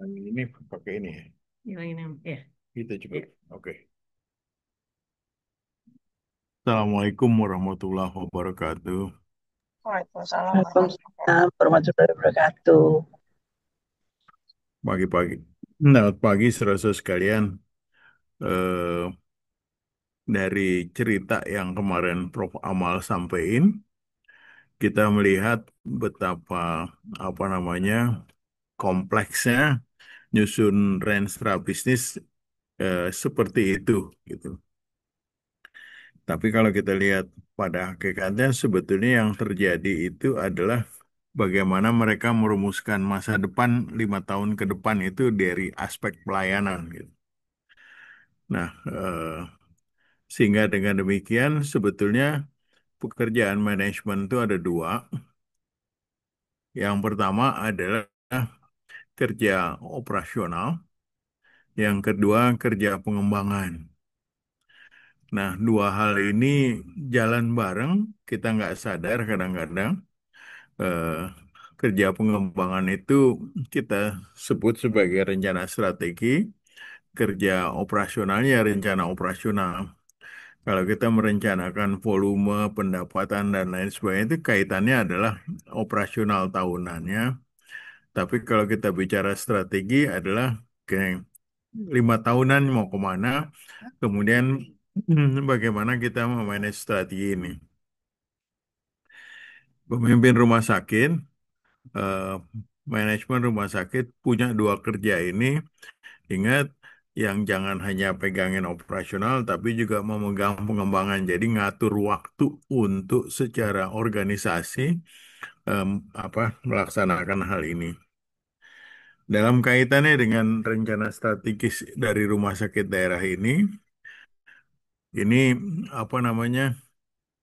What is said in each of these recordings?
Ini pakai ini ya. Ini, ya, Itu cukup. ya. Oke. Assalamualaikum warahmatullahi wabarakatuh. Waalaikumsalam warahmatullahi wabarakatuh. Pagi-pagi. Selamat pagi, saudara sekalian. Eh, dari cerita yang kemarin Prof. Amal sampaikan, kita melihat betapa apa namanya kompleksnya nyusun renstra bisnis seperti itu, gitu. Tapi kalau kita lihat pada hakikatnya sebetulnya yang terjadi itu adalah bagaimana mereka merumuskan masa depan 5 tahun ke depan itu dari aspek pelayanan gitu. Nah, sehingga dengan demikian sebetulnya pekerjaan manajemen itu ada dua. Yang pertama adalah kerja operasional, yang kedua kerja pengembangan. Nah, dua hal ini jalan bareng, kita nggak sadar kadang-kadang. eh, Kerja pengembangan itu kita sebut sebagai rencana strategi, kerja operasionalnya rencana operasional. Kalau kita merencanakan volume, pendapatan, dan lain sebagainya itu kaitannya adalah operasional tahunannya. Tapi kalau kita bicara strategi adalah kayak 5 tahunan mau kemana, kemudian bagaimana kita memanage strategi ini. Pemimpin rumah sakit, eh, manajemen rumah sakit punya dua kerja ini. Ingat, yang jangan hanya pegangin operasional, tapi juga memegang pengembangan. Jadi ngatur waktu untuk secara organisasi em, melaksanakan hal ini. Dalam kaitannya dengan rencana strategis dari rumah sakit daerah ini apa namanya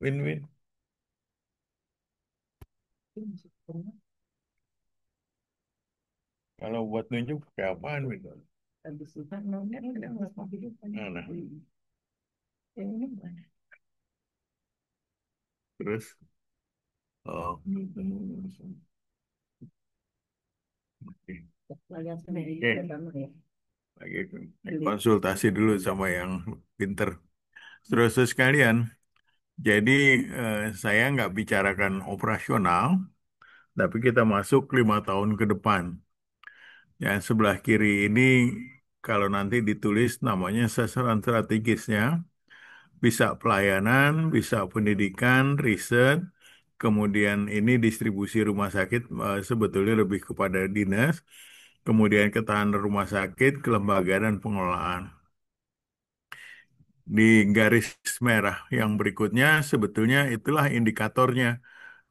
win-win. Kalau buat nunjuk kayak apaan, Win? Nah, terus, oh, oke. Lagi konsultasi dulu sama yang pinter. Terus sekalian, jadi saya nggak bicarakan operasional, tapi kita masuk 5 tahun ke depan. Yang sebelah kiri ini, kalau nanti ditulis namanya sasaran strategisnya, bisa pelayanan, bisa pendidikan, riset, kemudian ini distribusi rumah sakit sebetulnya lebih kepada dinas, kemudian ketahanan rumah sakit, kelembagaan, dan pengelolaan. Di garis merah yang berikutnya sebetulnya itulah indikatornya.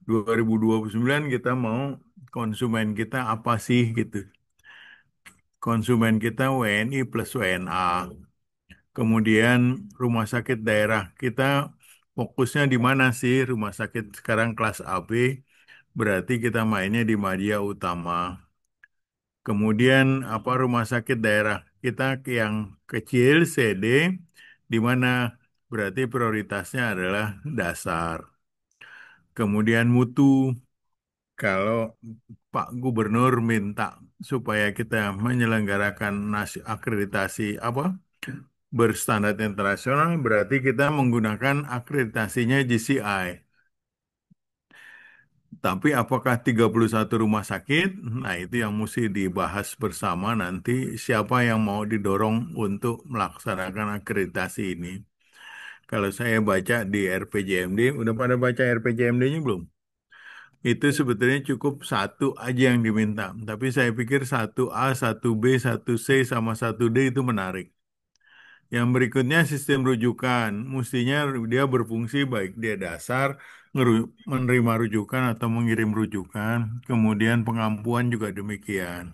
2029 kita mau konsumen kita apa sih gitu. Konsumen kita WNI plus WNA. Kemudian rumah sakit daerah kita fokusnya di mana sih? Rumah sakit sekarang kelas AB, berarti kita mainnya di Madia Utama. Kemudian apa rumah sakit daerah kita yang kecil CD, di mana berarti prioritasnya adalah dasar. Kemudian mutu, kalau Pak Gubernur minta supaya kita menyelenggarakan akreditasi apa berstandar internasional, berarti kita menggunakan akreditasinya GCI. Tapi apakah 31 rumah sakit? Nah, itu yang mesti dibahas bersama nanti siapa yang mau didorong untuk melaksanakan akreditasi ini. Kalau saya baca di RPJMD, udah pada baca RPJMD-nya belum? Itu sebetulnya cukup satu aja yang diminta. Tapi saya pikir satu A, satu B, satu C, sama satu D itu menarik. Yang berikutnya sistem rujukan. Mestinya dia berfungsi baik dia dasar, menerima rujukan atau mengirim rujukan. Kemudian pengampuan juga demikian.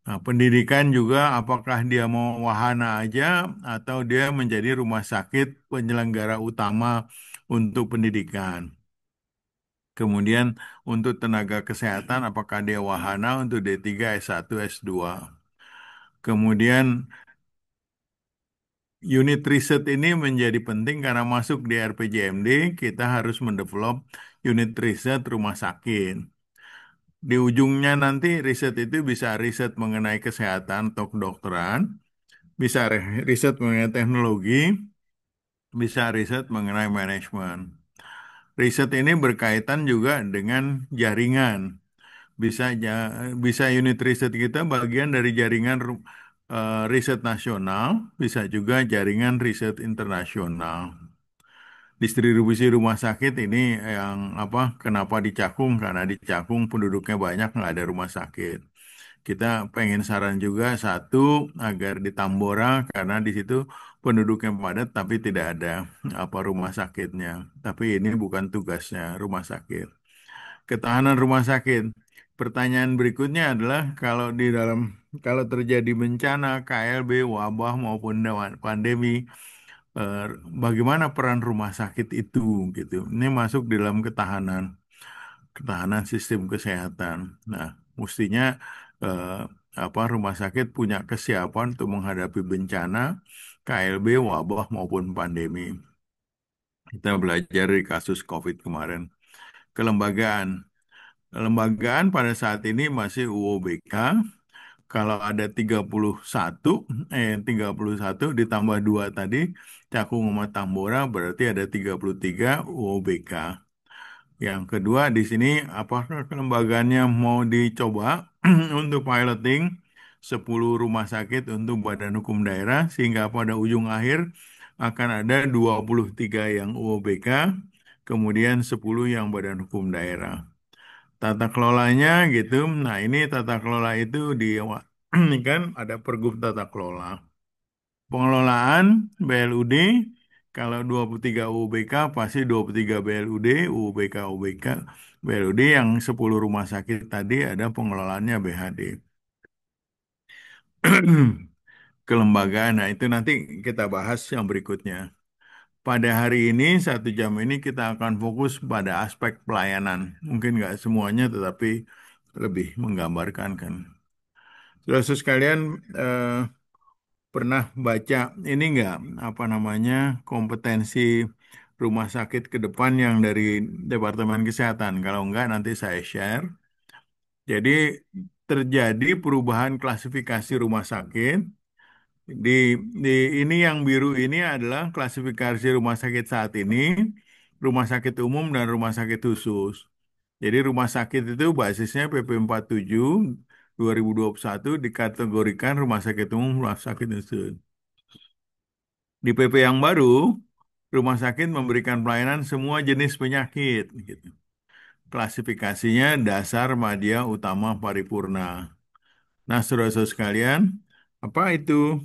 Nah, pendidikan juga apakah dia mau wahana aja atau dia menjadi rumah sakit penyelenggara utama untuk pendidikan. Kemudian untuk tenaga kesehatan apakah dia wahana untuk D3, S1, S2. Kemudian unit riset ini menjadi penting karena masuk di RPJMD, kita harus mendevelop unit riset rumah sakit. Di ujungnya nanti riset itu bisa riset mengenai kesehatan atau kedokteran, bisa riset mengenai teknologi, bisa riset mengenai manajemen. Riset ini berkaitan juga dengan jaringan. Bisa unit riset kita bagian dari jaringan riset nasional, bisa juga jaringan riset internasional. Distribusi rumah sakit ini yang apa? Kenapa di Cakung? Karena di Cakung penduduknya banyak, nggak ada rumah sakit. Kita pengen saran juga satu agar di Tambora karena di situ penduduknya padat tapi tidak ada apa rumah sakitnya. Tapi ini bukan tugasnya rumah sakit. Ketahanan rumah sakit. Pertanyaan berikutnya adalah kalau terjadi bencana KLB, wabah maupun pandemi, eh, bagaimana peran rumah sakit itu gitu. Ini masuk dalam ketahanan sistem kesehatan. Nah, mestinya eh, rumah sakit punya kesiapan untuk menghadapi bencana KLB, wabah maupun pandemi. Kita belajar dari kasus COVID kemarin. Kelembagaan. Kelembagaan pada saat ini masih UOBK. Kalau ada 31 ditambah 2 tadi, Cakung sama Tambora berarti ada 33 UOBK. Yang kedua di sini apakah kelembagaannya mau dicoba untuk piloting 10 rumah sakit untuk Badan Hukum Daerah sehingga pada ujung akhir akan ada 23 yang UOBK, kemudian 10 yang Badan Hukum Daerah. Tata kelolanya gitu. Nah, ini tata kelola itu ini kan ada Pergub tata kelola. Pengelolaan BLUD kalau 23 UBK pasti 23 BLUD, UBK UBK BLUD yang 10 rumah sakit tadi ada pengelolaannya BHD. Kelembagaan, nah itu nanti kita bahas yang berikutnya. Pada hari ini, 1 jam ini kita akan fokus pada aspek pelayanan. Mungkin nggak semuanya, tetapi lebih menggambarkan kan. Saudara sekalian, pernah baca ini nggak apa namanya kompetensi rumah sakit ke depan yang dari Departemen Kesehatan? Kalau nggak, nanti saya share. Jadi terjadi perubahan klasifikasi rumah sakit. Di, di ini yang biru ini adalah klasifikasi rumah sakit saat ini, rumah sakit umum dan rumah sakit khusus. Jadi rumah sakit itu basisnya PP 47 2021 dikategorikan rumah sakit umum, rumah sakit khusus. Di PP yang baru, rumah sakit memberikan pelayanan semua jenis penyakit, gitu. Klasifikasinya dasar, madya, utama, paripurna. Nah, saudara-saudara sekalian, apa itu?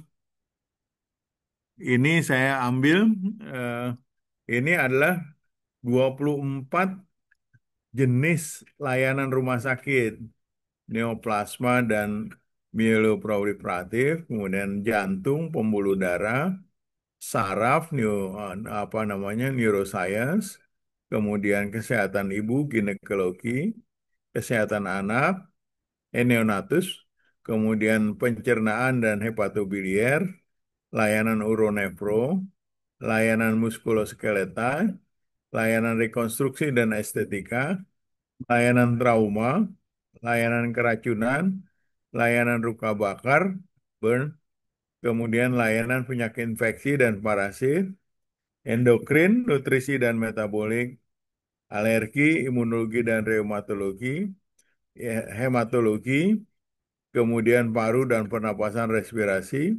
Ini saya ambil, eh, ini adalah 24 jenis layanan rumah sakit. Neoplasma dan mieloproliferatif, kemudian jantung, pembuluh darah, saraf, apa namanya, neuroscience, kemudian kesehatan ibu, ginekologi, kesehatan anak, neonatus, kemudian pencernaan dan hepatobiliar, layanan uronefro, layanan muskuloskeletal, layanan rekonstruksi dan estetika, layanan trauma, layanan keracunan, layanan luka bakar, burn, kemudian layanan penyakit infeksi dan parasit, endokrin, nutrisi dan metabolik, alergi, imunologi dan reumatologi, hematologi, kemudian paru dan pernapasan respirasi,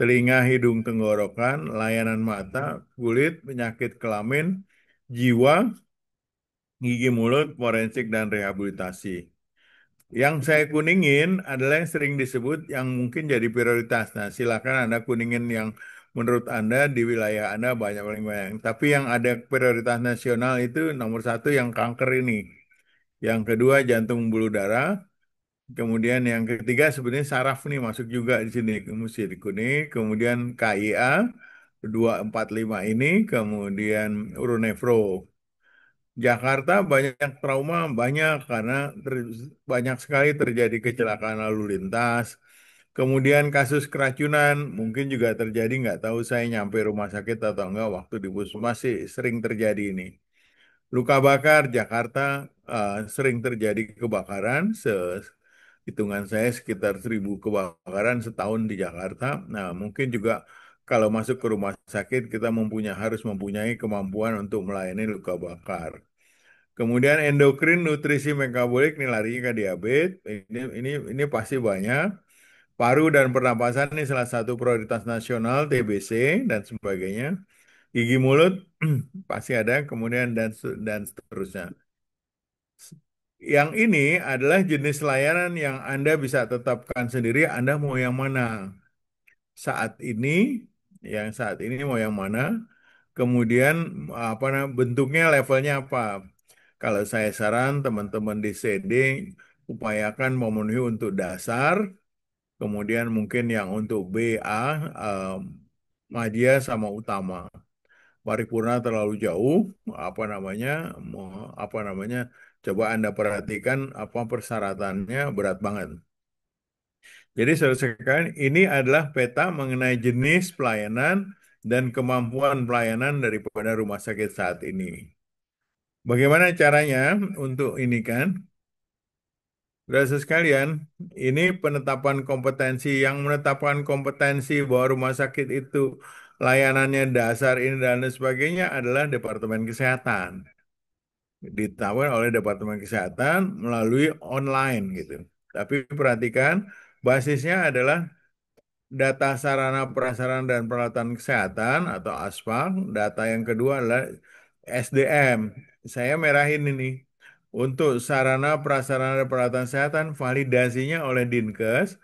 telinga, hidung, tenggorokan, layanan mata, kulit, penyakit kelamin, jiwa, gigi mulut, forensik, dan rehabilitasi. Yang saya kuningin adalah yang sering disebut yang mungkin jadi prioritas. Nah, silakan Anda kuningin yang menurut Anda di wilayah Anda banyak paling banyak. Tapi yang ada prioritas nasional itu nomor satu yang kanker ini. Yang kedua jantung pembuluh darah. Kemudian yang ketiga sebenarnya saraf nih masuk juga di sini. Mesti dikuning. Kemudian KIA 245 ini. Kemudian uronefro. Jakarta banyak trauma, banyak karena banyak sekali terjadi kecelakaan lalu lintas. Kemudian kasus keracunan mungkin juga terjadi, nggak tahu saya nyampe rumah sakit atau enggak waktu di puskesmas sih sering terjadi ini. Luka bakar Jakarta sering terjadi kebakaran. Hitungan saya sekitar 1.000 kebakaran setahun di Jakarta. Nah, mungkin juga kalau masuk ke rumah sakit kita harus mempunyai kemampuan untuk melayani luka bakar. Kemudian endokrin, nutrisi, metabolik ini larinya ke diabetes. Ini pasti banyak. Paru dan pernapasan ini salah satu prioritas nasional, TBC dan sebagainya. Gigi mulut pasti ada, kemudian dan seterusnya. Yang ini adalah jenis layanan yang Anda bisa tetapkan sendiri, Anda mau yang mana. Saat ini, saat ini mau yang mana, kemudian bentuknya levelnya apa. Kalau saya saran teman-teman di CD upayakan memenuhi untuk dasar, kemudian mungkin yang untuk BA, Madya sama utama. Paripurna terlalu jauh, apa namanya, apa namanya, coba Anda perhatikan apa persyaratannya berat banget. Jadi saudara sekalian, ini adalah peta mengenai jenis pelayanan dan kemampuan pelayanan daripada rumah sakit saat ini. Bagaimana caranya untuk ini kan? Saudara sekalian, ini penetapan kompetensi yang menetapkan kompetensi bahwa rumah sakit itu layanannya dasar ini dan lain sebagainya adalah Departemen Kesehatan. Ditawar oleh Departemen Kesehatan melalui online gitu. Tapi perhatikan, basisnya adalah data sarana prasarana dan peralatan kesehatan atau ASPAK. Data yang kedua adalah SDM. Saya merahin ini. Untuk sarana prasarana dan peralatan kesehatan, validasinya oleh Dinkes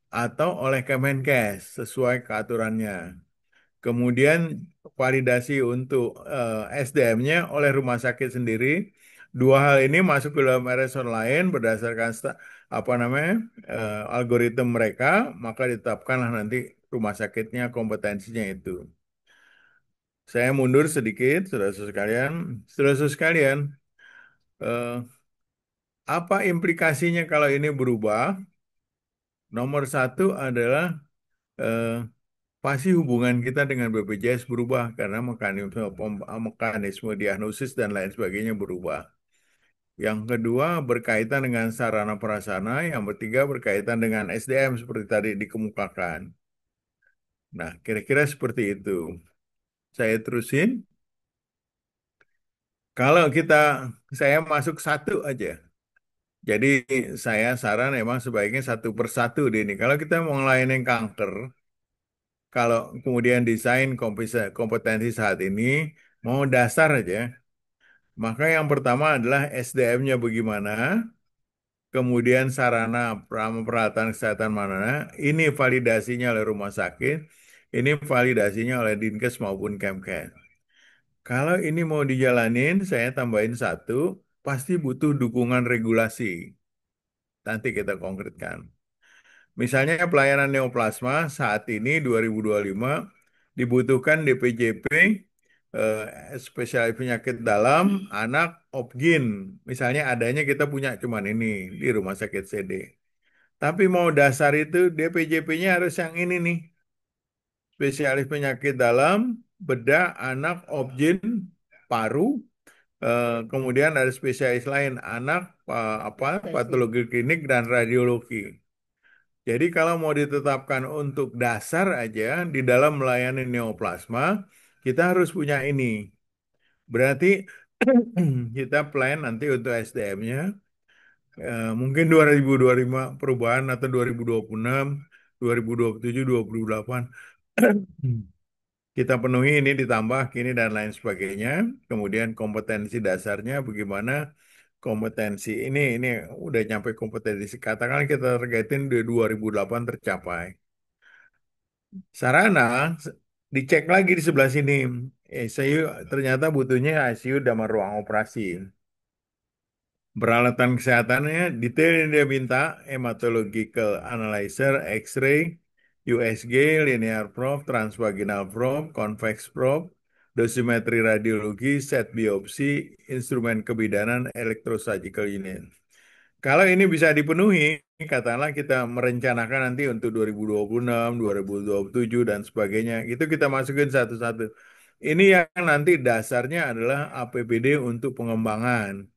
atau oleh Kemenkes sesuai keaturannya. Kemudian validasi untuk SDM-nya oleh rumah sakit sendiri. Dua hal ini masuk ke dalam RSO lain berdasarkan apa namanya algoritma mereka, maka ditetapkanlah nanti rumah sakitnya kompetensinya itu. Saya mundur sedikit, saudara-saudara sekalian. Saudara-saudara sekalian, eh, apa implikasinya kalau ini berubah? Nomor satu adalah eh, pasti hubungan kita dengan BPJS berubah karena mekanisme diagnosis dan lain sebagainya berubah. Yang kedua berkaitan dengan sarana prasarana, yang ketiga berkaitan dengan SDM seperti tadi dikemukakan. Nah, kira-kira seperti itu. Saya terusin. Kalau saya masuk satu aja. Jadi saya saran emang sebaiknya satu persatu di ini. Kalau kita mau ngelayanin kanker, kalau kemudian desain kompetensi saat ini mau dasar aja, maka yang pertama adalah SDM-nya bagaimana, kemudian sarana peralatan kesehatan mana, ini validasinya oleh rumah sakit, ini validasinya oleh Dinkes maupun Kemkes. Kalau ini mau dijalanin, saya tambahin satu, pasti butuh dukungan regulasi. Nanti kita konkretkan. Misalnya pelayanan neoplasma saat ini 2025 dibutuhkan DPJP spesialis penyakit dalam anak opgin. Misalnya adanya kita punya cuman ini di rumah sakit CD. Tapi mau dasar itu DPJP-nya harus yang ini nih. Spesialis penyakit dalam bedah anak opgin paru. Kemudian ada spesialis lain anak patologi klinik dan radiologi. Jadi kalau mau ditetapkan untuk dasar aja di dalam melayani neoplasma, kita harus punya ini. Berarti kita plan nanti untuk SDM-nya mungkin 2025 perubahan atau 2026, 2027, 2028 kita penuhi ini ditambah kini dan lain sebagainya. Kemudian kompetensi dasarnya bagaimana kompetensi ini udah nyampe kompetensi katakan kita targetin di 2008 tercapai. Sarana dicek lagi di sebelah sini. ICU ternyata butuhnya ICU dan ruang operasi. Peralatan kesehatannya detail yang dia minta, hematological analyzer, X-ray, USG, linear probe, transvaginal probe, convex probe, dosimetri radiologi, set biopsi, instrumen kebidanan, electrosurgical unit. Kalau ini bisa dipenuhi, katakanlah kita merencanakan nanti untuk 2026, 2027 dan sebagainya, itu kita masukin satu-satu. ini yang nanti dasarnya adalah APBD untuk pengembangan.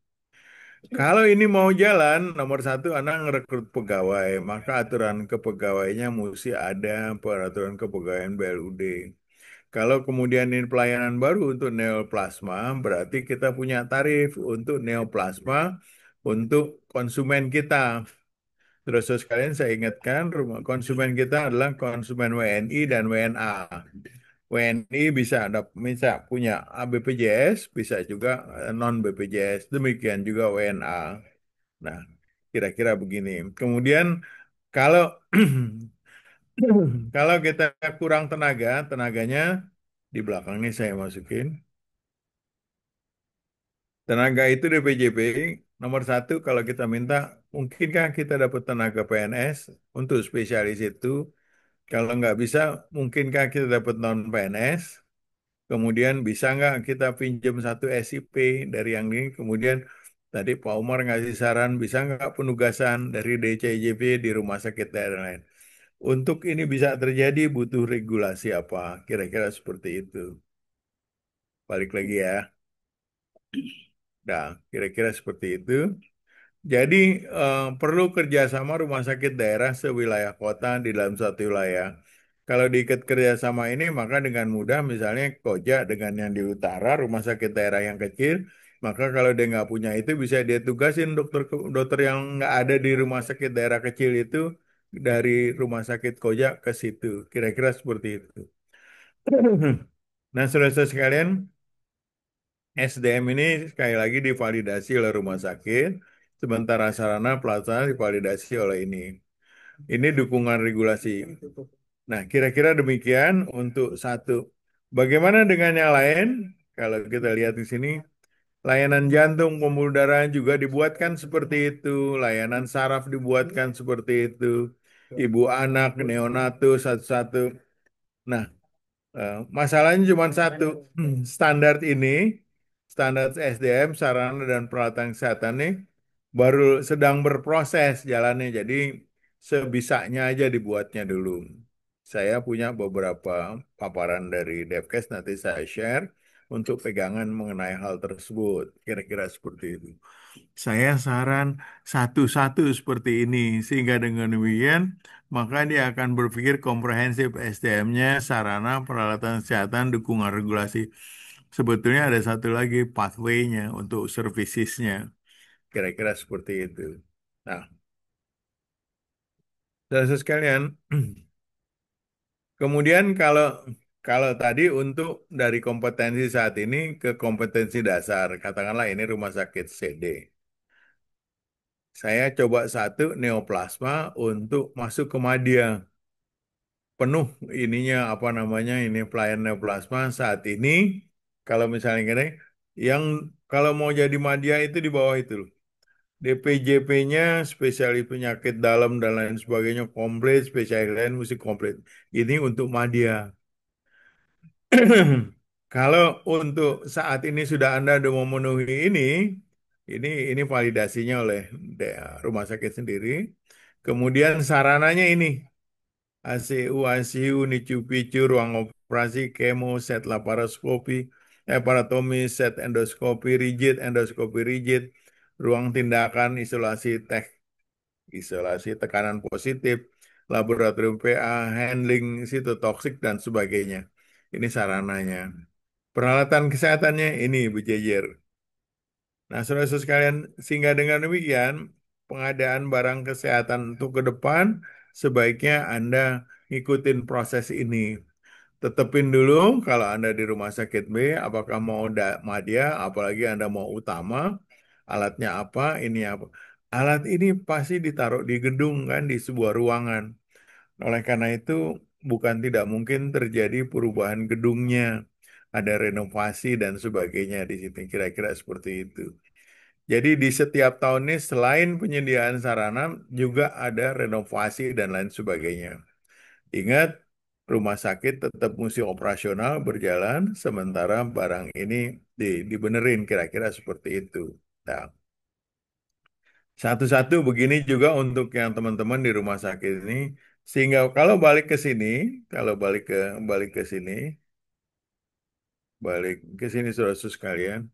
Kalau ini mau jalan, nomor satu, Anda ngerekrut pegawai, maka aturan kepegawainya mesti ada peraturan kepegawaian BLUD. Kalau kemudian ini pelayanan baru untuk neoplasma, berarti kita punya tarif untuk neoplasma untuk konsumen kita. Terus sekalian saya ingatkan, rumah konsumen kita adalah konsumen WNI dan WNA. WNI bisa punya BPJS, bisa juga non BPJS. Demikian juga WNA. Nah, kira-kira begini. Kemudian kalau kalau kita kurang tenaga, tenaganya di belakang ini saya masukin. Tenaga itu DPJP nomor satu kalau kita minta, mungkinkah kita dapat tenaga PNS untuk spesialis itu? Kalau nggak bisa, mungkinkah kita dapat non PNS? Kemudian bisa nggak kita pinjam satu SIP dari yang ini? Kemudian tadi Pak Umar ngasih saran, bisa nggak penugasan dari DCJP di rumah sakit daerah lain? Untuk ini bisa terjadi butuh regulasi apa? Kira-kira seperti itu. Balik lagi ya. Nah, kira-kira seperti itu. Jadi perlu kerjasama rumah sakit daerah sewilayah kota di dalam satu wilayah. Kalau diikat kerjasama ini, maka dengan mudah misalnya Koja dengan yang di utara, rumah sakit daerah yang kecil, maka kalau dia nggak punya itu bisa dia tugasin dokter yang nggak ada di rumah sakit daerah kecil itu dari rumah sakit Koja ke situ. Kira-kira seperti itu. Nah, saudara-saudara sekalian, SDM ini sekali lagi divalidasi oleh rumah sakit, sementara sarana pelaksana divalidasi oleh ini. Ini dukungan regulasi. Nah, kira-kira demikian untuk satu. Bagaimana dengan yang lain? Kalau kita lihat di sini, layanan jantung, pembuluh darah juga dibuatkan seperti itu, layanan saraf dibuatkan seperti itu, ibu anak, neonatus satu-satu. Nah, masalahnya cuma satu, standar ini, standar SDM, sarana dan peralatan kesehatan ini baru sedang berproses jalannya, jadi sebisanya aja dibuatnya dulu. Saya punya beberapa paparan dari Devkes, nanti saya share untuk pegangan mengenai hal tersebut. Kira-kira seperti itu. Saya saran satu-satu seperti ini, sehingga dengan demikian, maka dia akan berpikir komprehensif SDM-nya, sarana, peralatan kesehatan, dukungan regulasi. Sebetulnya ada satu lagi pathway-nya untuk servicesnya. Kira-kira seperti itu. Nah, saudara sekalian, kemudian kalau kalau tadi untuk dari kompetensi saat ini ke kompetensi dasar, katakanlah ini rumah sakit CD. Saya coba satu neoplasma untuk masuk ke Madia. Penuh ininya apa namanya ini pelayan neoplasma saat ini. Kalau misalnya gini, yang kalau mau jadi Madia itu di bawah itu loh. DPJP-nya spesialis penyakit dalam dan lain sebagainya komplit, spesialis lain mesti komplit. Ini untuk Madia. Kalau untuk saat ini sudah Anda sudah memenuhi ini validasinya oleh rumah sakit sendiri. Kemudian sarananya ini ACU, ICU, NICU, PICU, ruang operasi, kemo, set laparoskopi, aparatomi, set endoskopi rigid, ruang tindakan, isolasi tekanan positif, laboratorium PA, handling sitotoksik, dan sebagainya. Ini sarananya. Peralatan kesehatannya ini berjejer. Nah, saudara-saudara sekalian, sehingga dengan demikian, pengadaan barang kesehatan untuk ke depan, sebaiknya Anda ngikutin proses ini. Tetepin dulu kalau Anda di rumah sakit B, apakah mau madya, apalagi Anda mau utama, alatnya apa, ini apa. Alat ini pasti ditaruh di gedung kan, di sebuah ruangan. Oleh karena itu, bukan tidak mungkin terjadi perubahan gedungnya. Ada renovasi dan sebagainya di sini, kira-kira seperti itu. Jadi di setiap tahun ini selain penyediaan sarana juga ada renovasi dan lain sebagainya. Ingat, rumah sakit tetap mesti operasional berjalan sementara barang ini dibenerin kira-kira seperti itu. Nah, satu-satu begini juga untuk yang teman-teman di rumah sakit ini sehingga kalau balik ke sini, kalau balik ke sini balik ke sini saudara sekalian.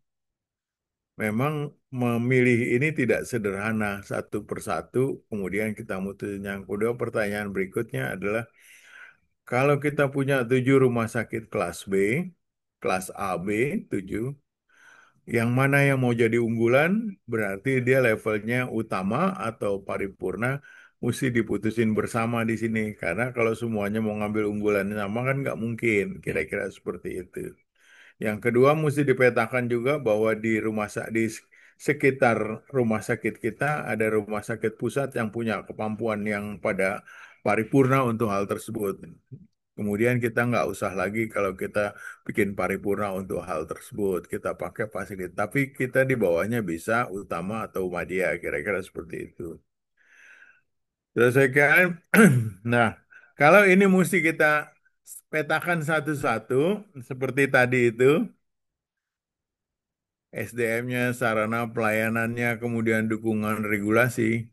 Memang memilih ini tidak sederhana satu persatu. Kemudian kita mutusin yang kedua. Pertanyaan berikutnya adalah kalau kita punya 7 rumah sakit kelas B, kelas A, B, 7, yang mana yang mau jadi unggulan, berarti dia levelnya utama atau paripurna, mesti diputusin bersama di sini. Karena kalau semuanya mau ngambil unggulan sama kan nggak mungkin, kira-kira seperti itu. Yang kedua, mesti dipetakan juga bahwa di sekitar rumah sakit kita ada rumah sakit pusat yang punya kemampuan yang pada paripurna untuk hal tersebut. Kemudian kita nggak usah lagi kalau kita bikin paripurna untuk hal tersebut, kita pakai fasilitas. Tapi kita di bawahnya bisa utama atau madya, kira-kira seperti itu. Terus saya kira, nah kalau ini mesti kita petakan satu-satu, seperti tadi itu, SDM-nya, sarana pelayanannya, kemudian dukungan regulasi.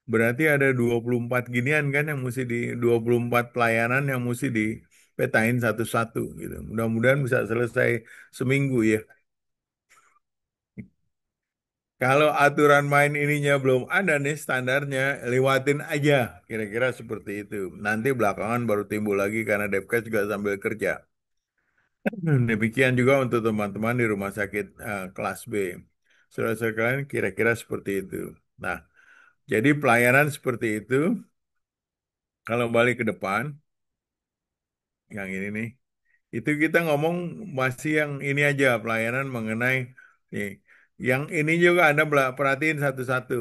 Berarti ada 24 ginian kan yang mesti 24 pelayanan yang mesti dipetain satu-satu gitu. Mudah-mudahan bisa selesai seminggu ya. Kalau aturan main ininya belum ada nih standarnya, lewatin aja. Kira-kira seperti itu. Nanti belakangan baru timbul lagi karena Depkes juga sambil kerja. Demikian juga untuk teman-teman di rumah sakit kelas B. Saudara-saudara sekalian, kira-kira seperti itu. Nah, jadi pelayanan seperti itu, kalau balik ke depan, yang ini nih, itu kita ngomong masih yang ini aja, pelayanan mengenai nih. Yang ini juga Anda perhatiin satu-satu.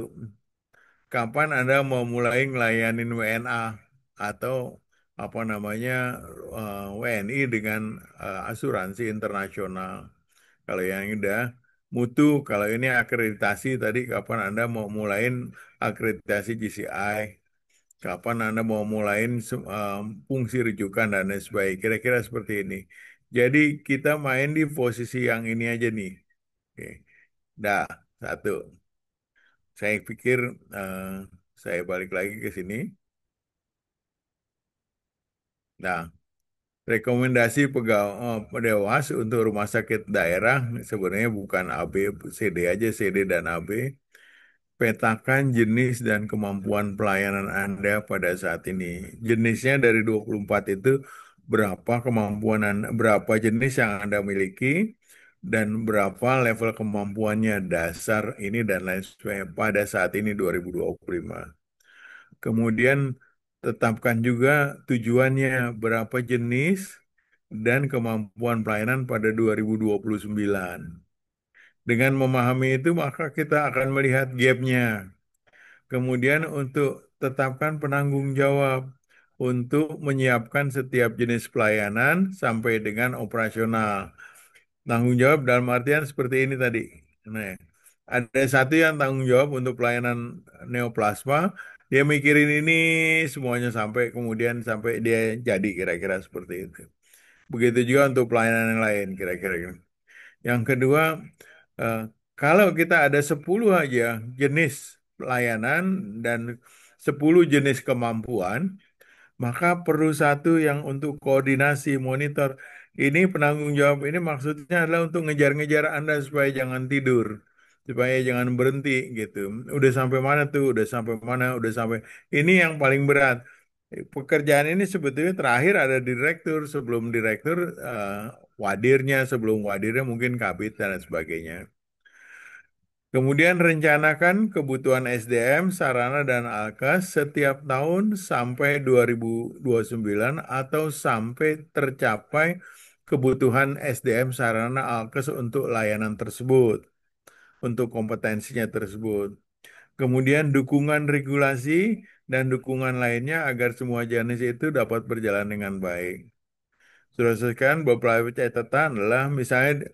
Kapan Anda mau mulai ngelayanin WNA atau apa namanya WNI dengan asuransi internasional. Kalau yang udah mutu, kalau ini akreditasi tadi kapan Anda mau mulain akreditasi GCI, kapan Anda mau mulain fungsi rujukan dan lain sebagainya. Kira-kira seperti ini. Jadi kita main di posisi yang ini aja nih. Oke. Dah, satu. Saya pikir eh, saya balik lagi ke sini. Nah, rekomendasi dewas untuk rumah sakit daerah sebenarnya bukan AB, CD aja, CD dan AB. Petakan jenis dan kemampuan pelayanan Anda pada saat ini. Jenisnya dari 24 itu berapa jenis yang Anda miliki dan berapa level kemampuannya dasar ini dan lain sebagainya pada saat ini 2025. Kemudian tetapkan juga tujuannya berapa jenis dan kemampuan pelayanan pada 2029. Dengan memahami itu maka kita akan melihat gapnya. Kemudian untuk tetapkan penanggung jawab untuk menyiapkan setiap jenis pelayanan sampai dengan operasional. Tanggung jawab dalam artian seperti ini tadi. Nah, ada satu yang tanggung jawab untuk pelayanan neoplasma, dia mikirin ini semuanya sampai kemudian sampai dia jadi kira-kira seperti itu. Begitu juga untuk pelayanan yang lain kira-kira. Yang kedua, eh, kalau kita ada 10 aja jenis pelayanan dan 10 jenis kemampuan, maka perlu satu yang untuk koordinasi monitor. Ini penanggung jawab ini maksudnya adalah untuk ngejar-ngejar Anda supaya jangan tidur, supaya jangan berhenti gitu. Udah sampai mana tuh? Udah sampai mana? Udah sampai. Ini yang paling berat. Pekerjaan ini sebetulnya terakhir ada direktur, sebelum direktur wadirnya, sebelum wadirnya mungkin kabit dan lain sebagainya. Kemudian rencanakan kebutuhan SDM, sarana, dan alkas setiap tahun sampai 2029 atau sampai tercapai kebutuhan SDM, sarana, alkas untuk layanan tersebut, untuk kompetensinya tersebut. Kemudian dukungan regulasi dan dukungan lainnya agar semua jenis itu dapat berjalan dengan baik. Sudah sekian beberapa catatan adalah misalnya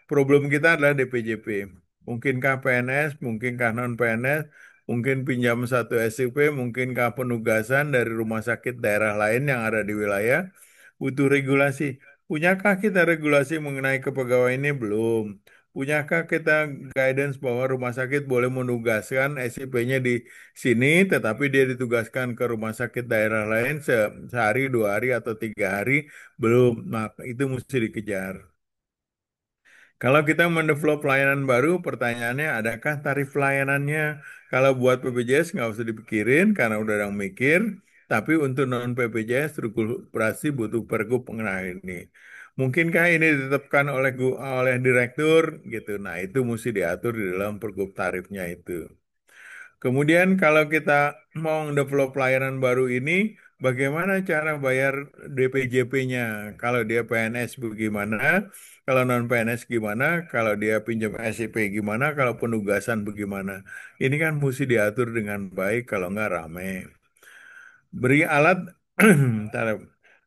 problem kita adalah DPJP. Mungkinkah PNS, mungkinkah non PNS, mungkin pinjam satu SIP, mungkinkah penugasan dari rumah sakit daerah lain yang ada di wilayah, butuh regulasi. Punyakah kita regulasi mengenai kepegawaian ini? Belum. Punyakah kita guidance bahwa rumah sakit boleh menugaskan SIP-nya di sini, tetapi dia ditugaskan ke rumah sakit daerah lain sehari, 2 hari, atau 3 hari? Belum. Nah, itu mesti dikejar. Kalau kita mendevelop layanan baru, pertanyaannya adakah tarif layanannya? Kalau buat BPJS nggak usah dipikirin karena udah ada yang mikir. Tapi untuk non BPJS regulasi butuh pergub mengenai ini. Mungkinkah ini ditetapkan oleh direktur gitu? Nah itu mesti diatur di dalam pergub tarifnya itu. Kemudian kalau kita mau develop layanan baru ini, bagaimana cara bayar DPJP-nya? Kalau dia PNS bagaimana? Kalau non PNS gimana? Kalau dia pinjam SIP gimana? Kalau penugasan bagaimana? Ini kan mesti diatur dengan baik kalau nggak rame. Beri alat, bentar.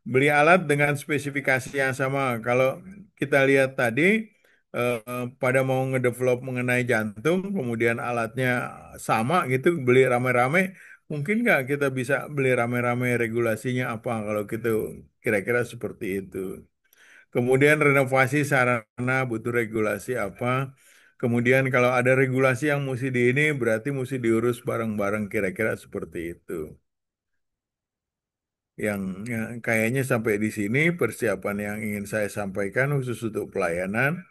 Beli alat dengan spesifikasi yang sama. Kalau kita lihat tadi, pada mau ngedevelop mengenai jantung, kemudian alatnya sama gitu, beli rame-rame, mungkin nggak kita bisa beli rame-rame regulasinya apa kalau gitu, kira-kira seperti itu. Kemudian renovasi sarana butuh regulasi apa. Kemudian kalau ada regulasi yang mesti di ini, berarti mesti diurus bareng-bareng kira-kira seperti itu. Yang kayaknya sampai di sini persiapan yang ingin saya sampaikan khusus untuk pelayanan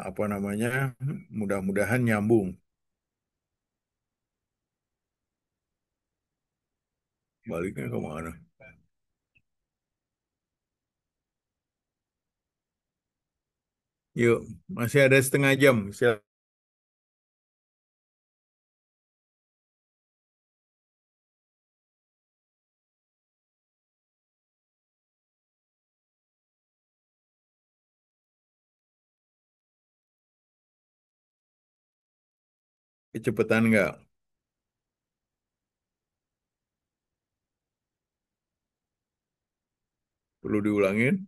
apa namanya mudah-mudahan nyambung. Baliknya kemana? Yuk, masih ada setengah jam. Kecepatan nggak? Perlu diulangin?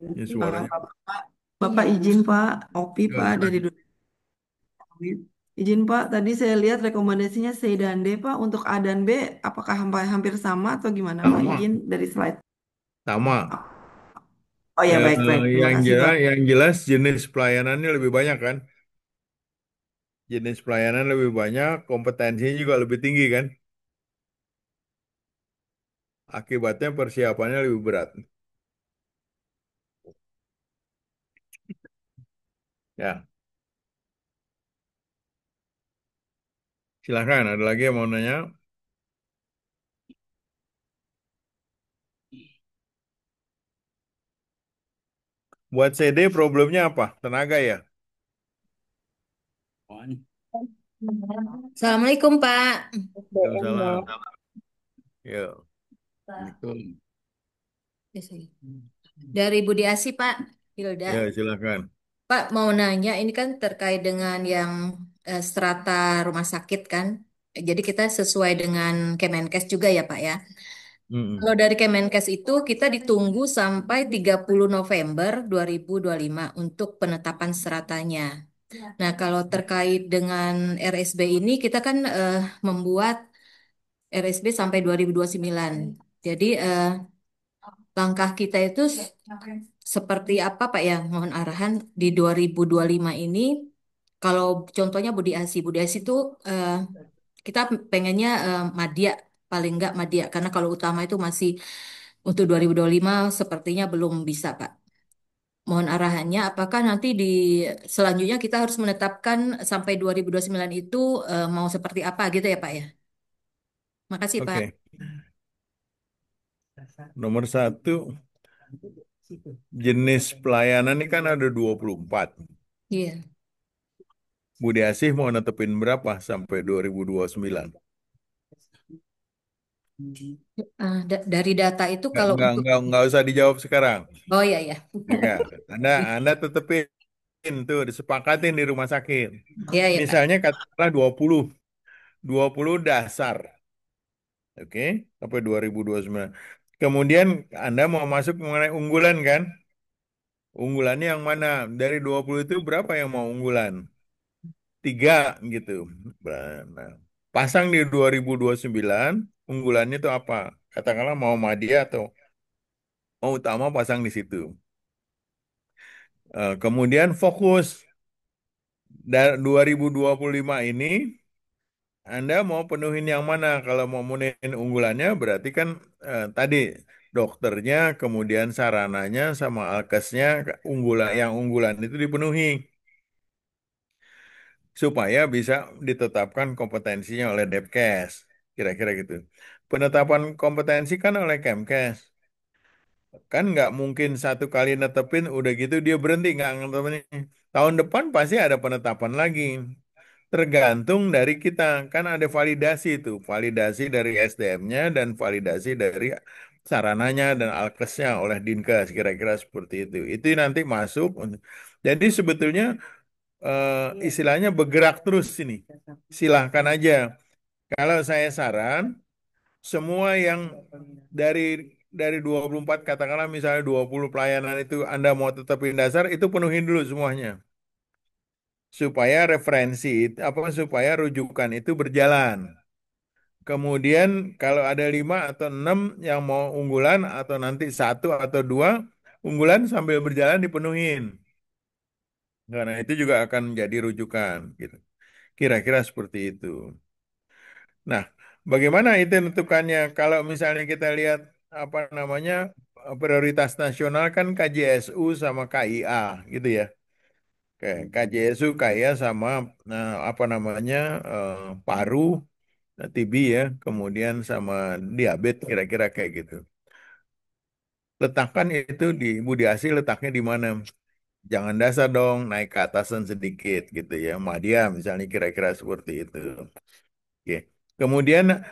Ini suaranya. Bapak, Bapak izin Pak, Opi Ya, Pak dari silahkan. izin Pak, tadi saya lihat rekomendasinya C dan D Pak untuk A dan B apakah hampir hampir sama atau gimana Pak? Sama, Izin dari slide. sama. Oh ya baik baik, terima kasih Pak. Yang jelas jenis pelayanannya lebih banyak kan? Jenis pelayanan lebih banyak, kompetensinya juga lebih tinggi kan? Akibatnya persiapannya lebih berat. Ya, silahkan. Ada lagi yang mau nanya? Buat CD problemnya apa? Tenaga ya? Assalamualaikum Pak. Waalaikumsalam. Ya, Assalamualaikum. Yes, iya. Dari Budi Asi Pak, Hilda. ya silakan. Pak mau nanya, ini kan terkait dengan yang strata rumah sakit kan. Jadi kita sesuai dengan Kemenkes juga ya Pak ya. Mm-mm. Kalau dari Kemenkes itu kita ditunggu sampai 30 November 2025 untuk penetapan stratanya. Nah, kalau terkait dengan RSB ini kita kan membuat RSB sampai 2029. Jadi langkah kita itu seperti apa Pak ya? Mohon arahan di 2025 ini. Kalau contohnya Budi Asi itu eh, kita pengennya madya paling enggak madya karena kalau utama itu masih untuk 2025 sepertinya belum bisa Pak. Mohon arahannya apakah nanti di selanjutnya kita harus menetapkan sampai 2029 itu mau seperti apa gitu ya Pak ya? Makasih Pak. Oke, nomor satu, jenis pelayanan ini kan ada 24. Iya. Budi Asih mau netepin berapa sampai 2029? Dari data itu kalau untuk Nggak usah dijawab sekarang. oh iya ya. Enggak, Anda tetepin tuh, disepakatin di rumah sakit. Iya ya Pak. Misalnya katakanlah 20 dasar, oke, sampai 2029. Kemudian Anda mau masuk mengenai unggulan kan? Unggulannya yang mana? Dari 20 itu berapa yang mau unggulan? Tiga gitu. Nah, pasang di 2029, unggulannya itu apa? Katakanlah mau Madia atau mau Utama pasang di situ. Kemudian fokus 2025 ini, Anda mau penuhin yang mana? Kalau mau menuhin unggulannya berarti kan tadi dokternya, kemudian sarananya sama alkesnya yang unggulan itu dipenuhi supaya bisa ditetapkan kompetensinya oleh Depkes. Kira-kira gitu. Penetapan kompetensi kan oleh Kemkes. Kan nggak mungkin satu kali netepin udah gitu dia berhenti nggak netepin. Tahun depan pasti ada penetapan lagi. Tergantung dari kita. Kan ada validasi itu. Validasi dari SDM-nya dan validasi dari sarananya dan alkesnya oleh Dinkes. Kira-kira seperti itu. Itu nanti masuk. Jadi sebetulnya istilahnya bergerak terus ini. Silahkan aja. Kalau saya saran, semua yang dari 24 katakanlah misalnya 20 pelayanan itu Anda mau tetapin dasar itu penuhin dulu semuanya supaya referensi supaya rujukan itu berjalan. Kemudian kalau ada 5 atau 6 yang mau unggulan atau nanti satu atau dua unggulan sambil berjalan dipenuhin. Karena itu juga akan menjadi rujukan gitu. Kira-kira seperti itu. Nah, bagaimana itu menentukannya? Kalau misalnya kita lihat apa namanya prioritas nasional kan KJSU sama KIA gitu ya. KJSU, KIA sama apa namanya paru, TB ya, kemudian sama diabetes kira-kira kayak gitu. Letakkan itu di Budi Asi letaknya di mana? Jangan dasar dong, naik ke atasan sedikit gitu ya. Madya misalnya kira-kira seperti itu. Oke. Kemudian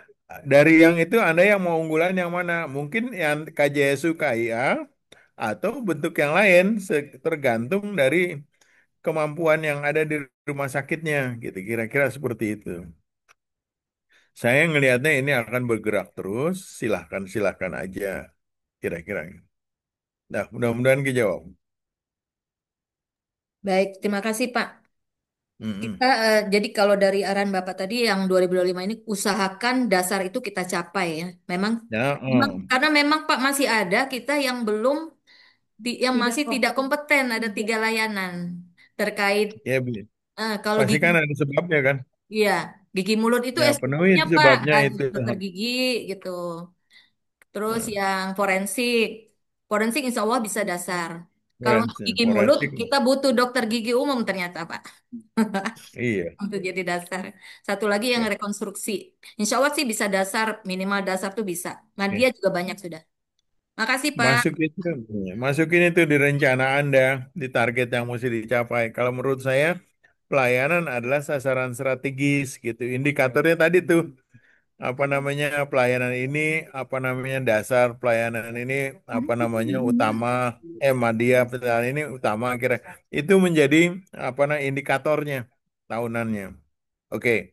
dari yang itu Anda yang mau unggulan yang mana? Mungkin yang KJSU KIA atau bentuk yang lain tergantung dari kemampuan yang ada di rumah sakitnya gitu. Kira-kira seperti itu. Saya ngelihatnya ini akan bergerak terus, silahkan aja kira-kira. Nah, mudah-mudahan kejawab. Baik, terima kasih Pak. Mm-mm. Kita jadi kalau dari arahan Bapak tadi yang 2025 ini usahakan dasar itu kita capai ya. Memang Ya, memang karena memang Pak masih ada kita yang belum yang masih tidak kompeten ada 3 layanan terkait ya kalau pasti gigi kan ada sebabnya kan. iya gigi mulut itu Ya, penuhi SPP-nya Pak sebabnya harus itu. dokter gigi gitu. Terus Nah, yang forensik, forensik insya Allah bisa dasar. Kalau untuk gigi mulut forensik. kita butuh dokter gigi umum ternyata Pak Iya. untuk jadi dasar. Satu lagi yang Oke. rekonstruksi. Insya Allah sih bisa dasar, minimal dasar tuh bisa. Nadia Oke. juga banyak sudah. Makasih Pak. Masuk itu, masukin itu di rencana Anda, di target yang mesti dicapai. Kalau menurut saya, pelayanan adalah sasaran strategis gitu. Indikatornya tadi tuh, apa namanya pelayanan ini, apa namanya dasar pelayanan ini, apa namanya utama, Madya pelayanan ini utama kira. Itu menjadi apa namanya indikatornya tahunannya. Oke, Baik.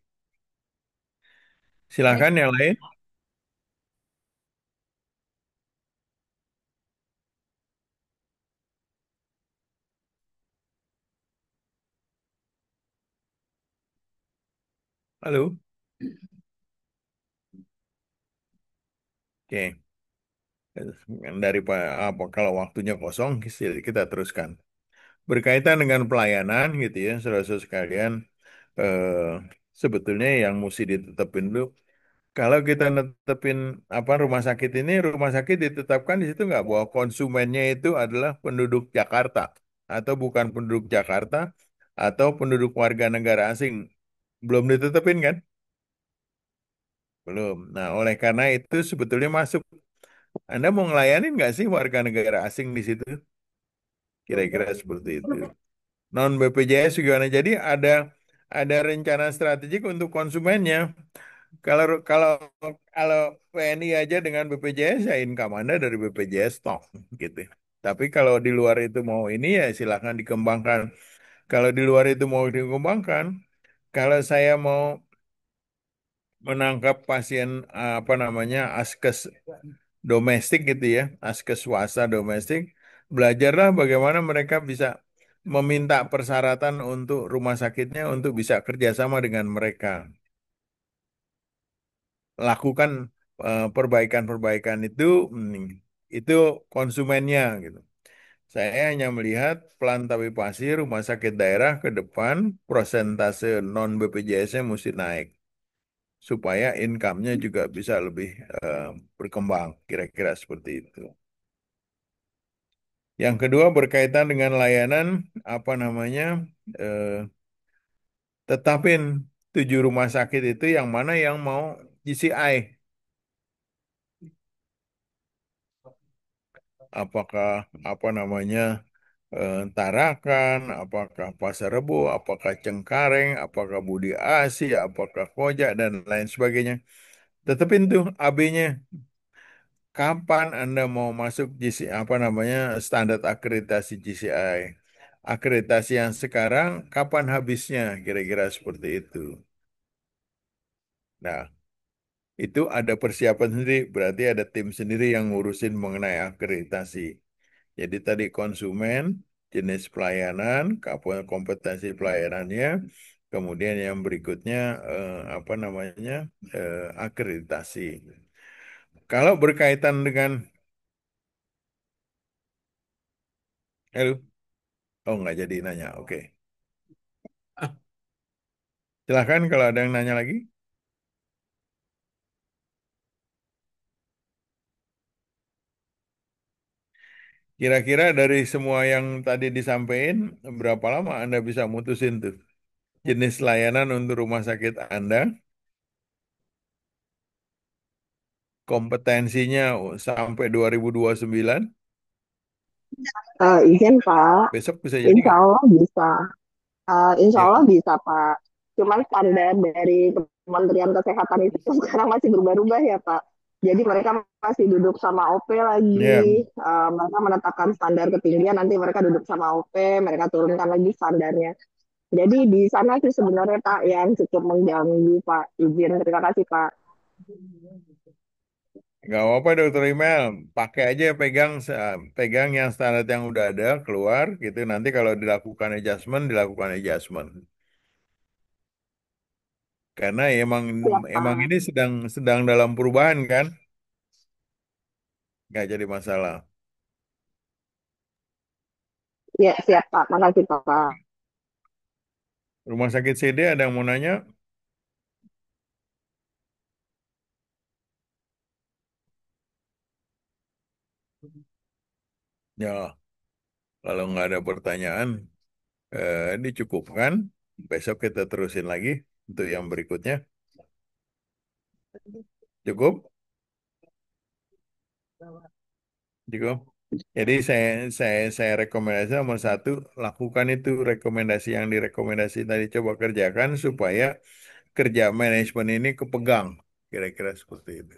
silakan yang lain. Halo. Oke. Apa kalau waktunya kosong kita teruskan. Berkaitan dengan pelayanan gitu ya, saudara-saudara sekalian, eh, sebetulnya yang mesti ditetapin dulu. Kalau kita netepin apa rumah sakit ditetapkan di situ nggak bahwa konsumennya itu adalah penduduk Jakarta atau bukan penduduk Jakarta atau penduduk warga negara asing. Belum ditetepin kan? Belum. Nah, oleh karena itu sebetulnya masuk. Anda mau ngelayanin nggak sih warga negara asing di situ? Kira-kira seperti itu. Non BPJS gimana? Jadi ada rencana strategik untuk konsumennya. Kalau kalau kalau WNI aja dengan BPJS ya income Anda dari BPJS toh gitu. Tapi kalau di luar itu mau ini ya silakan dikembangkan. Kalau di luar itu mau dikembangkan, kalau saya mau menangkap pasien apa namanya askes domestik gitu ya, askes swasta domestik, belajarlah bagaimana mereka bisa meminta persyaratan untuk rumah sakitnya untuk bisa kerjasama dengan mereka. Lakukan perbaikan-perbaikan itu konsumennya gitu. Saya hanya melihat pelan tapi pasti rumah sakit daerah ke depan prosentase non BPJS-nya mesti naik. supaya income-nya juga bisa lebih berkembang, kira-kira seperti itu. Yang kedua berkaitan dengan layanan apa namanya, eh, tetapin 7 rumah sakit itu yang mana yang mau GCI. Apakah apa namanya, Tarakan, apakah Pasar Rebo, apakah Cengkareng, apakah Budi Asi, apakah Koja dan lain sebagainya. Tetapin tuh AB-nya. Kapan Anda mau masuk GCI, apa namanya, standar akreditasi GCI? Akreditasi yang sekarang kapan habisnya? Kira-kira seperti itu. Nah, itu ada persiapan sendiri, berarti ada tim sendiri yang ngurusin mengenai akreditasi. Jadi tadi konsumen, jenis pelayanan, kompetensi pelayanannya, kemudian yang berikutnya apa namanya, akreditasi. Kalau berkaitan dengan, halo, oh nggak jadi nanya, oke. Silahkan kalau ada yang nanya lagi. Kira-kira dari semua yang tadi disampaikan, berapa lama Anda bisa mutusin tuh jenis layanan untuk rumah sakit Anda, kompetensinya sampai 2029, Izin Pak, besok bisa jadi insya nggak? Allah bisa. Insya Ya, Allah bisa Pak. Cuman standar dari Kementerian Kesehatan itu sekarang masih berubah-ubah ya Pak. Jadi mereka masih duduk sama OP ya. lagi. Mereka menetapkan standar ketinggian, nanti mereka duduk sama OP, mereka turunkan lagi standarnya. Jadi di sana sih sebenarnya Pak yang cukup mengganggu Pak. Izin, terima kasih Pak. Nggak apa-apa dokter email, pakai aja pegang yang standar yang udah ada keluar gitu. Nanti kalau dilakukan adjustment. Karena emang Siap emang Pak. ini sedang sedang dalam perubahan kan, nggak jadi masalah. Ya, siap Pak. Makasih Pak. Rumah sakit CD ada yang mau nanya? Ya, kalau nggak ada pertanyaan, dicukupkan. Besok kita terusin lagi untuk yang berikutnya. Cukup? Cukup. Jadi saya rekomendasi nomor satu, lakukan itu rekomendasi yang direkomendasi tadi, coba kerjakan supaya kerja manajemen ini kepegang, kira-kira seperti itu.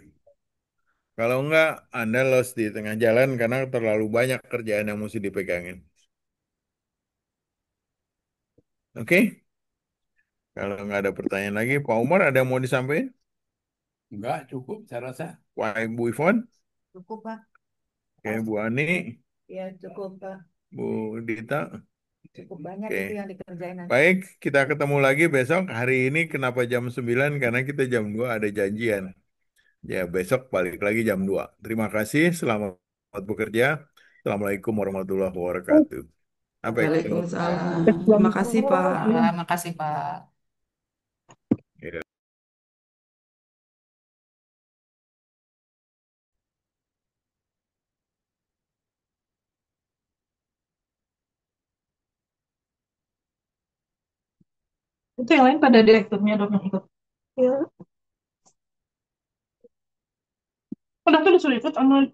Kalau enggak, Anda lost di tengah jalan karena terlalu banyak kerjaan yang mesti dipegangin. Oke? Kalau nggak ada pertanyaan lagi, Pak Umar ada yang mau disampaikan? Enggak, cukup saya rasa. Pak Bu Ivon? Cukup, Pak. Oke, Bu Ani? Ya, cukup, Pak. Bu Dita? Cukup banyak Oke. itu yang dikerjain nanti. Baik, kita ketemu lagi besok. Hari ini kenapa jam 9? Karena kita jam 2 ada janjian. Ya, besok balik lagi jam 2. Terima kasih, selamat bekerja. Assalamualaikum warahmatullahi wabarakatuh. Sampai ketemu. Waalaikumsalam. Terima kasih Pak. Makasih, Pak. Ya. Itu yang lain pada direkturnya dong yang ikut. Ya. Udah tuh disuruh ikut sama